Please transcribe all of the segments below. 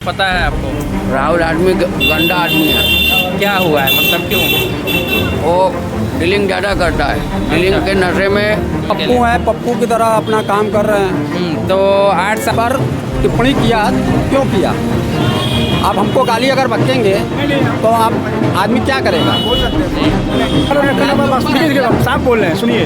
पता है आपको? राहुल आदमी गंदा आदमी है। क्या हुआ है, मतलब क्यों? वो डीलिंग ज़्यादा करता है, डीलिंग के नशे में। पप्पू है, पप्पू की तरह अपना काम कर रहे हैं। तो 8 साल पर टिप्पणी किया, क्यों किया? आप हमको गाली अगर बकेंगे तो आप आदमी क्या करेगा? साहब बोल रहे हैं, सुनिए,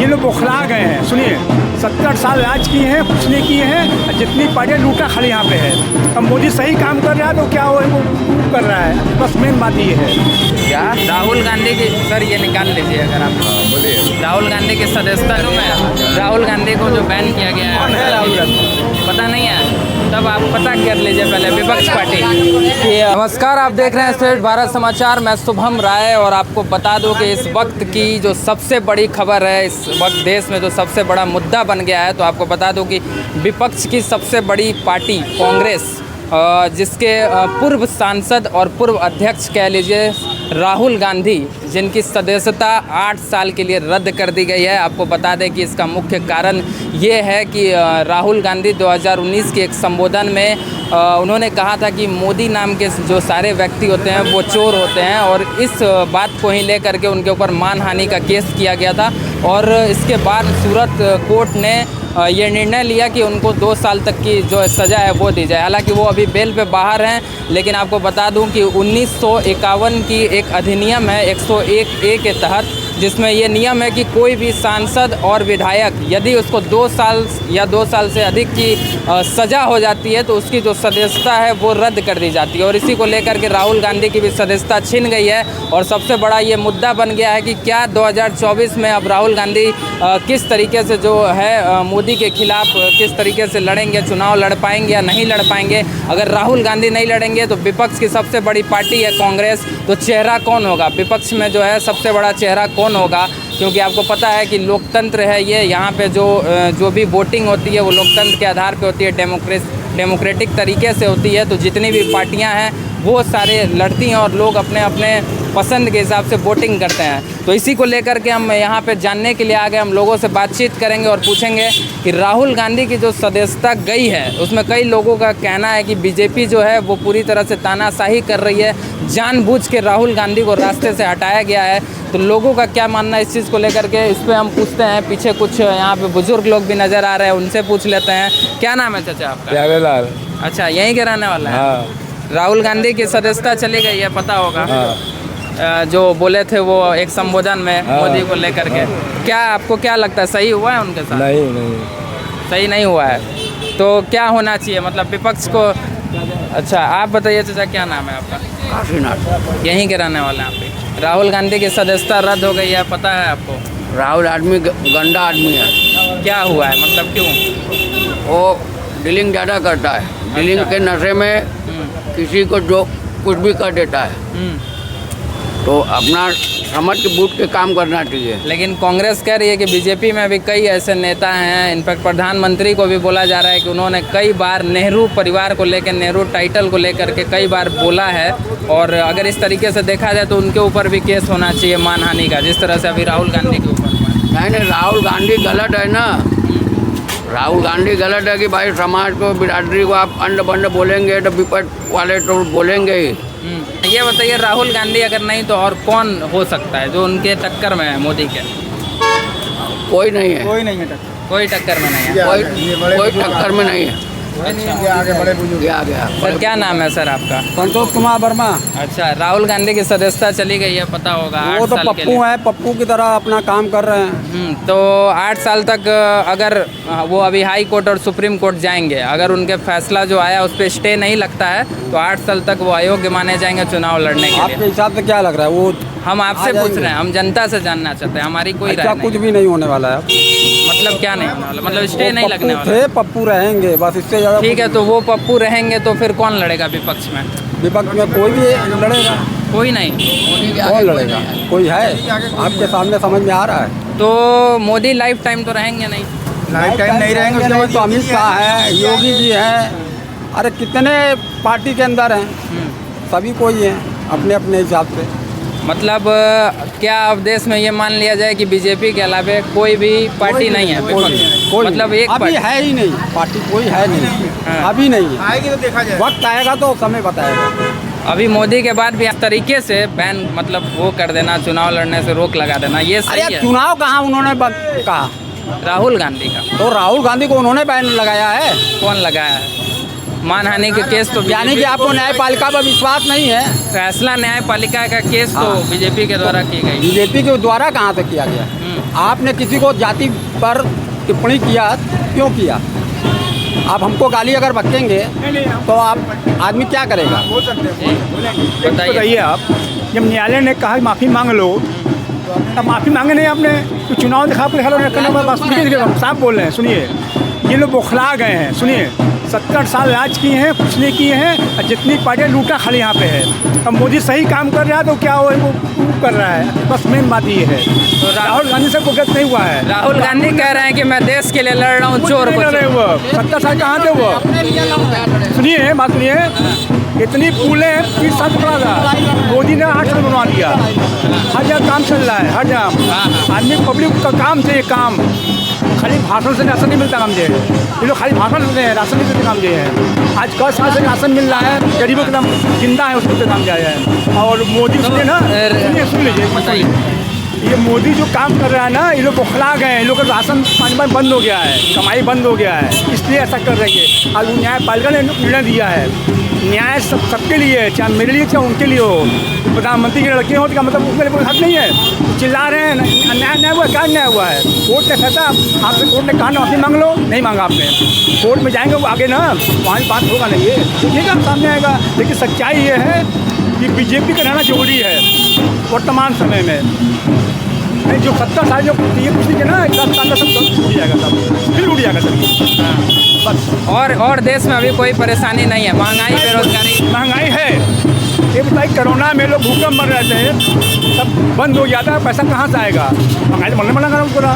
ये लोग बौखला गए हैं। सुनिए, 70 साल राज किए हैं, कुछ नहीं किए हैं, जितनी पार्टियाँ लूटा खाली यहाँ पे है। अब मोदी सही काम कर रहा है तो क्या वो कर रहा है, बस मेन बात ये है। क्या राहुल गांधी की, सर ये निकाल लीजिए अगर आप। बोलिए। राहुल गांधी की सदस्यता में राहुल गांधी को जो बैन किया गया है, पता नहीं है, तब आप पता कर लीजिए पहले विपक्ष पार्टी। नमस्कार, आप देख रहे हैं स्टेट भारत समाचार। मैं शुभम राय और आपको बता दूं कि इस वक्त की जो सबसे बड़ी खबर है, इस वक्त देश में जो सबसे बड़ा मुद्दा बन गया है, तो आपको बता दूं कि विपक्ष की सबसे बड़ी पार्टी कांग्रेस, जिसके पूर्व सांसद और पूर्व अध्यक्ष कह लीजिए राहुल गांधी, जिनकी सदस्यता 8 साल के लिए रद्द कर दी गई है। आपको बता दें कि इसका मुख्य कारण ये है कि राहुल गांधी 2019 के एक संबोधन में उन्होंने कहा था कि मोदी नाम के जो सारे व्यक्ति होते हैं वो चोर होते हैं, और इस बात को ही लेकर के उनके ऊपर मानहानि का केस किया गया था। और इसके बाद सूरत कोर्ट ने ये निर्णय लिया कि उनको 2 साल तक की जो सज़ा है वो दी जाए। हालांकि वो अभी बेल पे बाहर हैं, लेकिन आपको बता दूं कि 1951 की एक अधिनियम है 101A के तहत, जिसमें ये नियम है कि कोई भी सांसद और विधायक यदि उसको 2 साल या 2 साल से अधिक की सज़ा हो जाती है तो उसकी जो सदस्यता है वो रद्द कर दी जाती है। और इसी को लेकर के राहुल गांधी की भी सदस्यता छिन गई है। और सबसे बड़ा ये मुद्दा बन गया है कि क्या 2024 में अब राहुल गांधी किस तरीके से जो है मोदी के खिलाफ किस तरीके से लड़ेंगे, चुनाव लड़ पाएंगे या नहीं लड़ पाएंगे। अगर राहुल गांधी नहीं लड़ेंगे तो विपक्ष की सबसे बड़ी पार्टी है कांग्रेस, तो चेहरा कौन होगा विपक्ष में, जो है सबसे बड़ा चेहरा कौन होगा? क्योंकि आपको पता है कि लोकतंत्र है ये, यहाँ पे जो भी वोटिंग होती है वो लोकतंत्र के आधार पे होती है, डेमोक्रेटिक तरीके से होती है। तो जितनी भी पार्टियाँ हैं वो सारे लड़ती हैं और लोग अपने अपने पसंद के हिसाब से वोटिंग करते हैं। तो इसी को लेकर के हम यहाँ पे जानने के लिए आ गए। हम लोगों से बातचीत करेंगे और पूछेंगे कि राहुल गांधी की जो सदस्यता गई है उसमें कई लोगों का कहना है कि बीजेपी जो है वो पूरी तरह से तानाशाही कर रही है, जानबूझ के राहुल गांधी को रास्ते से हटाया गया है। तो लोगों का क्या मानना है इस चीज़ को लेकर के, इस पर हम पूछते हैं। पीछे कुछ यहाँ पे बुजुर्ग लोग भी नज़र आ रहे हैं, उनसे पूछ लेते हैं। क्या नाम है चाचा आपका? प्यारेलाल। अच्छा, यहीं के रहने वाला है? हाँ। राहुल गांधी की सदस्यता चली गई है, पता होगा। हाँ। जो बोले थे वो एक संबोधन में मोदी को लेकर के, क्या आपको क्या लगता है सही हुआ है उनके साथ? नहीं, सही नहीं हुआ है। तो क्या होना चाहिए, मतलब विपक्ष को? अच्छा, आप बताइए चाचा, क्या नाम है आपका? काशीनाथ। यहीं के रहने वाले हैं आप भी? राहुल गांधी की सदस्यता रद्द हो गई है, पता है आपको? राहुल आदमी गंदा आदमी है। क्या हुआ है, मतलब क्यों? वो डीलिंग ज़्यादा करता है, डीलिंग के नशे में किसी को जो कुछ भी कर देता है। तो अपना समझ के बूझ के काम करना चाहिए। लेकिन कांग्रेस कह रही है कि बीजेपी में भी कई ऐसे नेता हैं, इनफैक्ट प्रधानमंत्री को भी बोला जा रहा है कि उन्होंने कई बार नेहरू परिवार को लेकर, नेहरू टाइटल को लेकर के कई बार बोला है। और अगर इस तरीके से देखा जाए तो उनके ऊपर भी केस होना चाहिए मानहानि का, जिस तरह से अभी राहुल गांधी के ऊपर। नहीं, राहुल गांधी गलत है ना। राहुल गांधी गलत है कि भाई समाज को, बिरादरी को आप अंड बंड बोलेंगे तो विपक्ष वाले तो बोलेंगे ही। ये बताइए, राहुल गांधी अगर नहीं तो और कौन हो सकता है जो उनके टक्कर में है मोदी के? कोई नहीं है, कोई नहीं है टक्कर। कोई टक्कर में नहीं है। कोई टक्कर में नहीं है। गया सर क्या नाम है सर आपका? संतोष कुमार वर्मा। अच्छा, राहुल गांधी की सदस्यता चली गई है, पता होगा। वो 8 तो साल के लिए। पप्पू है, पप्पू की तरह अपना काम कर रहे हैं। तो 8 साल तक अगर वो अभी हाई कोर्ट और सुप्रीम कोर्ट जाएंगे, अगर उनके फैसला जो आया उस पर स्टे नहीं लगता है तो 8 साल तक वो अयोग्य माने जाएंगे चुनाव लड़ने के आपके लिए। हिसाब से क्या लग रहा है? वो हम आपसे पूछ रहे हैं, हम जनता से जानना चाहते हैं, हमारी कोई राय अच्छा, नहीं। कुछ भी नहीं होने वाला है। मतलब क्या नहीं होने वाला, मतलब स्टे नहीं लगने पप्पू वाला? थे, पप्पू रहेंगे, बस इससे ज़्यादा। ठीक है, तो वो पप्पू रहेंगे तो फिर कौन लड़ेगा विपक्ष में? विपक्ष में कोई भी लड़ेगा। कोई नहीं। कौन लड़ेगा? कोई है आपके सामने, समझ में आ रहा है? तो मोदी लाइफ टाइम तो रहेंगे नहीं? लाइफ टाइम नहीं रहेंगे। उसके बाद तो अमित शाह है, योगी जी हैं, अरे कितने पार्टी के अंदर हैं, सभी कोई हैं अपने अपने हिसाब से। मतलब क्या अब देश में ये मान लिया जाए कि बीजेपी के अलावा कोई भी पार्टी नहीं है? कोई मतलब एक अभी पार्टी है ही नहीं, पार्टी कोई है नहीं। हाँ। अभी नहीं है, आएगी तो देखा जाए। वक्त आएगा तो समय बताएगा। अभी मोदी के बाद भी इस तरीके से बैन मतलब वो कर देना, चुनाव लड़ने से रोक लगा देना, ये अरे सही है? चुनाव कहाँ उन्होंने कहा? राहुल गांधी का तो राहुल गांधी को उन्होंने बैन लगाया है। कौन लगाया है? मानहानि के केस तो यानी कि आपको न्यायपालिका पर विश्वास नहीं है। फैसला न्यायपालिका का केस तो हाँ। बीजेपी के द्वारा की गई। बीजेपी के द्वारा कहाँ तक किया गया? आपने किसी को जाति पर टिप्पणी किया, क्यों किया? आप हमको गाली अगर बकेंगे तो आप आदमी क्या करेगा? बोल सकते हैं। बताइए। बताइए आप, जब न्यायालय ने कहा माफ़ी मांग लो, तब माफ़ी मांगे नहीं आपने, तो चुनाव दिखा के हर साफ बोल रहे हैं। सुनिए, ये लोग बौखला गए हैं। सुनिए, 70 साल राज किए हैं, कुछ नहीं किए हैं, और जितनी पार्टियाँ लूटा खाली यहाँ पे है। अब मोदी सही काम कर रहा है तो क्या हो वो कर रहा है, बस मेन बात ये है। तो राहुल गांधी से कोई गलत नहीं हुआ है। राहुल गांधी कह रहे हैं कि मैं देश के लिए लड़ रहा हूँ, चोर को नहीं लड़ रहे वो 70 साल कहाँ थे वो? सुनिए बात सुनिए, इतनी पुलें 30 साल से पड़ा था, मोदी ने 8 साल बनवा दिया। हर जगह काम चल रहा है, हर जगह आदमी पब्लिक का काम चाहिए, काम खाली भाषण से राशन नहीं मिलता। काम जो है ये लोग खाली भाषण देते हैं, राशन नहीं देते। काम जो है आज 10 साल से राशन मिल रहा है, गरीबों के नाम जिंदा है उसको काम किया है। और मोदी सुनिए ना, सुन लीजिए, ये मोदी जो काम कर रहा है ना, ये लोग बौखला गए हैं। इन लोग का राशन पानी बंद हो गया है, कमाई बंद हो गया है, इसलिए ऐसा कर रही है। और न्यायपालिका ने निर्णय दिया है, न्याय सबके लिए है, चाहे मेरे लिए चाहे उनके लिए हो। प्रधानमंत्री की लड़की हो तो मतलब उसमें कोई हक नहीं है। चिल्ला रहे हैं न्याय न्याय हुआ, क्या न्याय हुआ है? कोर्ट ने फैसला, आपसे कोर्ट ने कहा ना माफी मांग लो, नहीं मांगा आपने। कोर्ट में जाएंगे वो आगे ना, वहाँ बात होगा नहीं, ये देखिएगा सामने आएगा। लेकिन सच्चाई ये है कि बीजेपी का रहना जरूरी है वर्तमान समय में। नहीं जो 70 साल जो ये कुछ नहीं ना, 10 साल का सब टूट जाएगा, सब फिर उड़ जाएगा सब। बस और देश में अभी कोई परेशानी नहीं है, महंगाई बेरोजगारी महंगाई है। ये बताइए, कोरोना में लोग भूखम मर रहे थे, सब बंद हो गया था, पैसा कहाँ से आएगा? महंगाई तो मरने लगा पूरा।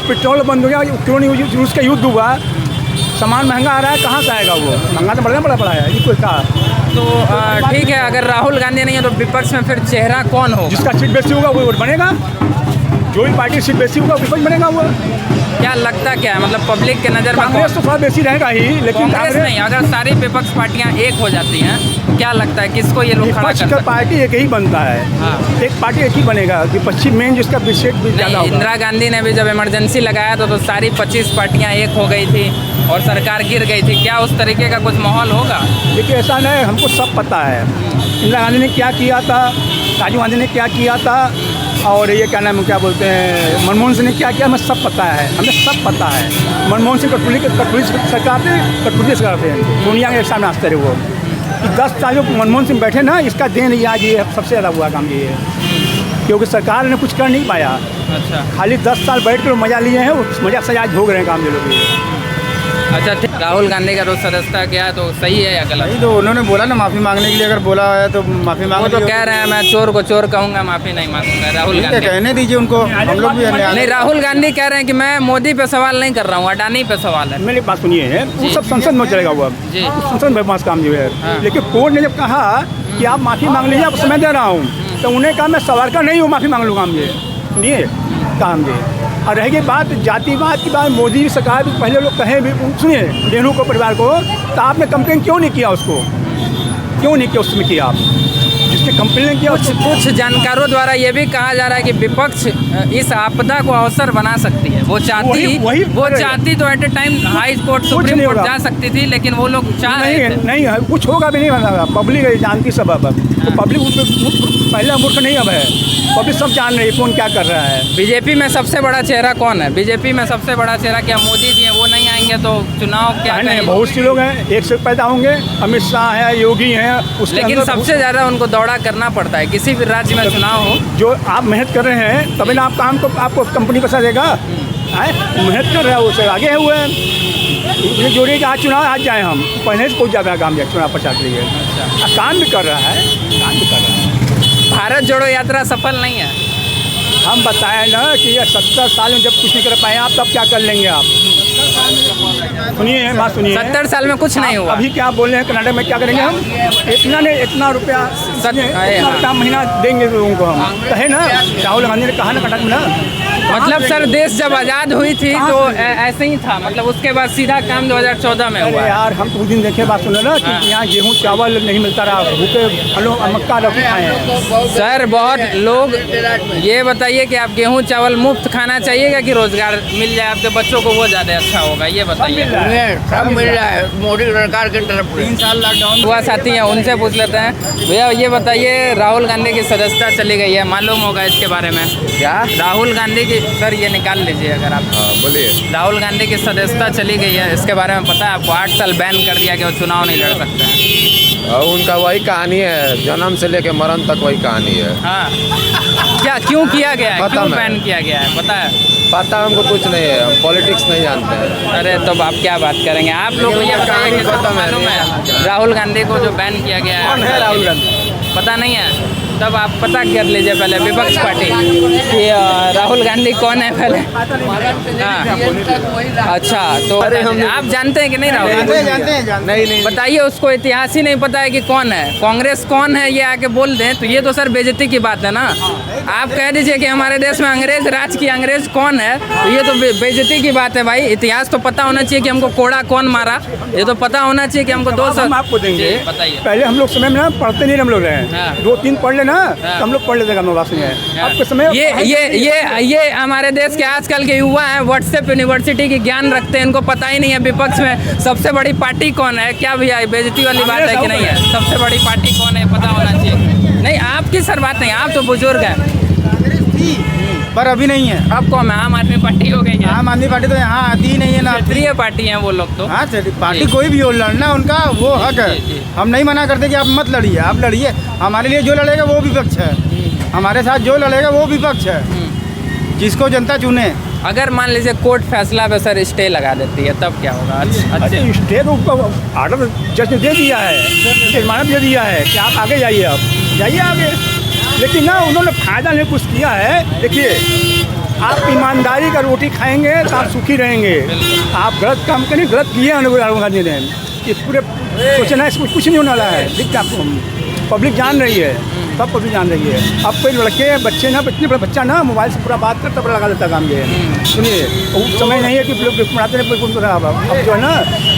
पेट्रोल बंद हो गया, क्यों नहीं? रूस का युद्ध हुआ, सामान महंगा आ रहा है, कहाँ से आएगा वो? महंगा तो बढ़ना पड़ा है, ये कोई कहा। तो ठीक है, अगर राहुल गांधी नहीं है तो विपक्ष में फिर चेहरा कौन होगा? जिसका सीट बेसी होगा वो बनेगा, जो भी पार्टी सीट बेसी होगा विपक्ष बनेगा वो। क्या लगता क्या है, मतलब पब्लिक के नज़र में कांग्रेस तो थोड़ा बेसी रहेगा ही, लेकिन कांग्रेस नहीं, अगर सारी विपक्ष पार्टियां एक हो जाती हैं, क्या लगता है किसको ये लोग खड़ा विपक्ष कर का सकते पार्टी एक ही बनता है। हाँ। एक पार्टी एक ही बनेगा, विपक्षी मेन जिसका विशेष भी ज़्यादा नहीं? होगा। इंदिरा गांधी ने भी जब इमरजेंसी लगाया तो सारी 25 पार्टियां एक हो गई थी और सरकार गिर गई थी। क्या उस तरीके का कुछ माहौल होगा? देखिए ऐसा नहीं, हमको सब पता है इंदिरा गांधी ने क्या किया था, राजीव गांधी ने क्या किया था, और ये क्या नाम है, क्या बोलते हैं, मनमोहन सिंह ने क्या किया, हमें सब पता है, हमें सब पता है। मनमोहन सिंह कठपुतली सरकार थे, कठपुतली सरकार थे, दुनिया के सामने आस्ते रहे वो। 10 साल जो मनमोहन सिंह बैठे ना, इसका देन ये आज ये सबसे ज़्यादा हुआ काम ये है, क्योंकि सरकार ने कुछ कर नहीं पाया। अच्छा खाली 10 साल बैठ कर मज़ा लिए हैं, उस मज़ा से आज भोग रहे हैं काम ये लोग। अच्छा ठीक, राहुल गांधी का रोज सदस्यता क्या है, तो सही है या गलत? नहीं तो उन्होंने बोला ना माफ़ी मांगने के लिए, अगर बोला है तो माफ़ी मांग वो तो कह रहे हैं मैं चोर को चोर कहूँगा, माफी नहीं मांगूंगा। राहुल गांधी कहने दीजिए उनको, हम लोग भी नहीं, राहुल गांधी कह रहे हैं कि मैं मोदी पे सवाल नहीं कर रहा हूँ, अडानी पे सवाल है। मेरी बात सुनिए है, वो जी। सब संसद में चलेगा वो, जी। संसद में पास काम जो है। हाँ। लेकिन कोर्ट ने जब कहा कि आप माफ़ी मांग लीजिए, आप समय दे रहा हूँ, तो उन्हें कहा मैं सवाल का नहीं हूँ, माफ़ी मांग लूँगा हम ये। सुनिए काम ये, और रहेगी बात जातिवाद की बात, मोदी सरकार भी पहले लोग कहें भी, सुनिए नेहरू को परिवार को, तो आपने कंप्लेन क्यों नहीं किया उसको? क्यों नहीं किया उसमें किया आप? जिसने कंप्लेन किया कुछ जानकारों द्वारा ये भी कहा जा रहा है कि विपक्ष इस आपदा को अवसर बना सकती है। वो चाहती तो at a time high court, supreme court जा सकती थी, लेकिन वो लोग चाह रहे थे। नहीं है, कुछ होगा भी नहीं होगा। पब्लिक जानती सब अब, तो पब्लिक पहला मूर्ख नहीं अब है, पब्लिक सब जान रही है कौन क्या कर रहा है। बीजेपी में सबसे बड़ा चेहरा कौन है? बीजेपी में सबसे बड़ा चेहरा क्या मोदी जी हैं? वो नहीं आएंगे तो चुनाव क्या नहीं, बहुत से लोग हैं, एक से पैदा होंगे, अमित शाह है, योगी हैं, उसके लेकिन अंदर सबसे ज़्यादा उनको दौड़ा करना पड़ता है किसी भी राज्य में चुनाव हो। जो आप मेहनत कर रहे हैं तभी ना आप काम को आपको कंपनी पैसा देगा। मेहनत कर रहे हैं, उससे आगे है हुए ये जो रही कि आज चुनाव आज जाए, हम पहले से पहुँच जाता है काम चुनाव प्रचार के लिए। काम भी कर रहा है, काम भी कर रहा है। भारत जोड़ो यात्रा सफल नहीं है। हम बताएं ना कि ये 70 साल में जब कुछ नहीं कर पाए आप, तब क्या कर लेंगे आप? सुनिए बात सुनिए, 70 साल में कुछ नहीं हुआ। अभी क्या बोल रहे हैं, कनाडा में क्या करेंगे हम? इतना रुपया इतना महीना देंगे लोगों को हम, तो है ना, राहुल गांधी ने कहा ना कर्नाटक में ना। मतलब सर देश जब आज़ाद हुई थी तो ऐसे ही था, मतलब उसके बाद सीधा काम 2014 में अरे हुआ। यार हम तो उस दिन देखे बात सुने ना कि यहाँ गेहूँ चावल नहीं मिलता रहा, भूखे हम लोग मक्का रोटी खाए हैं। सर बहुत लोग, ये बताइए कि आप गेहूं चावल मुफ्त खाना चाहिएगा कि रोजगार मिल जाए आपके बच्चों को, वो ज़्यादा अच्छा होगा, ये बताइए। सब मिल रहा है मोदी सरकार की तरफ से। 3 साल लॉकडाउन हुआ साथी हैं, उनसे पूछ लेते हैं। भैया ये बताइए, राहुल गांधी की सदस्यता चली गई है, मालूम होगा इसके बारे में क्या? राहुल गांधी की, सर ये निकाल लीजिए अगर आप। बोलिए। राहुल गांधी की सदस्यता चली गई है, इसके बारे में पता है आपको? 8 साल बैन कर दिया कि वो चुनाव नहीं लड़ सकते हैं। उनका वही कहानी है, जन्म से लेके मरण तक वही कहानी है। हाँ, क्या क्यों किया गया है, पता क्यों नहीं। बैन किया गया है, पता है? पता हमको कुछ नहीं है, हम पॉलिटिक्स नहीं जानते हैं। अरे तो आप क्या बात करेंगे, आप लोग को ये बताइए कि पता मालूम है राहुल गांधी को जो बैन किया गया है? कौन है राहुल गांधी? पता नहीं है? तब आप पता कर लीजिए पहले विपक्ष पार्टी कि राहुल गांधी कौन है पहले। हाँ। अच्छा तो आप जानते हैं कि नहीं राहुल गांधी? जानते हैं। नहीं बताइए, उसको इतिहास ही नहीं पता है कि कौन है, कांग्रेस कौन है, ये आके बोल दें तो ये तो सर बेइज्जती की बात है ना। आप कह दीजिए कि हमारे देश में अंग्रेज राज की, अंग्रेज कौन है, तो ये तो बेइज्जती की बात है भाई। इतिहास तो पता होना चाहिए कि हमको कोड़ा कौन मारा, ये तो पता होना चाहिए कि हमको दो हम आपको देंगे। जी, बताइए। पहले हम लोग समय में ना पढ़ते नहीं हम लोग रहे, हाँ। 2-3 पढ़ लेना हाँ। तो हम लोग पढ़ लेते हम लोग बात सुनिए। आपके समय ये हमारे देश के आजकल के युवा हैं, व्हाट्सएप यूनिवर्सिटी की ज्ञान रखते हैं, इनको पता ही नहीं है विपक्ष में सबसे बड़ी पार्टी कौन है। क्या भैया बेइज्जती वाली बात है कि नहीं है? सबसे बड़ी पार्टी कौन है पता होना चाहिए। नहीं आपकी सर बात नहीं, आप तो बुजुर्ग हैं। पर अभी नहीं है। अब कौन है? आम आदमी पार्टी हो गई है। आम आदमी पार्टी तो यहाँ आती ही नहीं है ना। क्षेत्रीय पार्टी हैं वो लोग तो। हाँ पार्टी जी। कोई भी हो, लड़ना उनका वो हक है। जी। हम नहीं मना करते कि आप मत लड़िए, आप लड़िए। हमारे लिए जो लड़ेगा वो विपक्ष है, हमारे साथ जो लड़ेगा वो विपक्ष है, जिसको जनता चुने। अगर मान लीजिए कोर्ट फैसला पे सर स्टे लगा देती है तब क्या होगा? अच्छा अरे स्टेट ऑर्डर जज ने दे दिया है, जजमानत दे दिया है कि आप आगे जाइए, आप जाइए आगे। लेकिन ना उन्होंने फायदा नहीं कुछ किया है। देखिए आप ईमानदारी का रोटी खाएंगे तो आप सुखी रहेंगे। आप गलत काम करें, गलत किए हैं राहुल गांधी ने, कि पूरे सोचना इसमें कुछ नहीं होने वाला है। दिखता आपको, पब्लिक जान रही है, सब पब्लिक जान रही है। अब कोई लड़के बच्चे ना, इतने बड़ा बच्चा ना मोबाइल से पूरा बात करता लगा देता काम ये। सुनिए वो समय नहीं है कि लोग पढ़ाते नहीं, अब जो है ना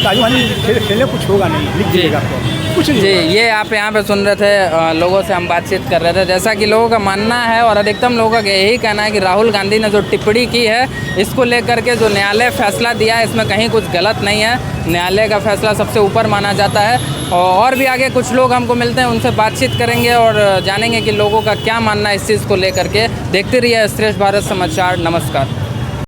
राजू गांधी खेलने कुछ होगा नहीं, लिख दीजिएगा आपको कुछ नहीं। जी, ये आप यहाँ पे सुन रहे थे, लोगों से हम बातचीत कर रहे थे। जैसा कि लोगों का मानना है और अधिकतम लोगों का यही कहना है कि राहुल गांधी ने जो टिप्पणी की है इसको लेकर के जो न्यायालय फैसला दिया है इसमें कहीं कुछ गलत नहीं है। न्यायालय का फैसला सबसे ऊपर माना जाता है। और भी आगे कुछ लोग हमको मिलते हैं, उनसे बातचीत करेंगे और जानेंगे कि लोगों का क्या मानना है इस चीज़ को लेकर के। देखते रहिए श्रेष्ठ भारत समाचार। नमस्कार।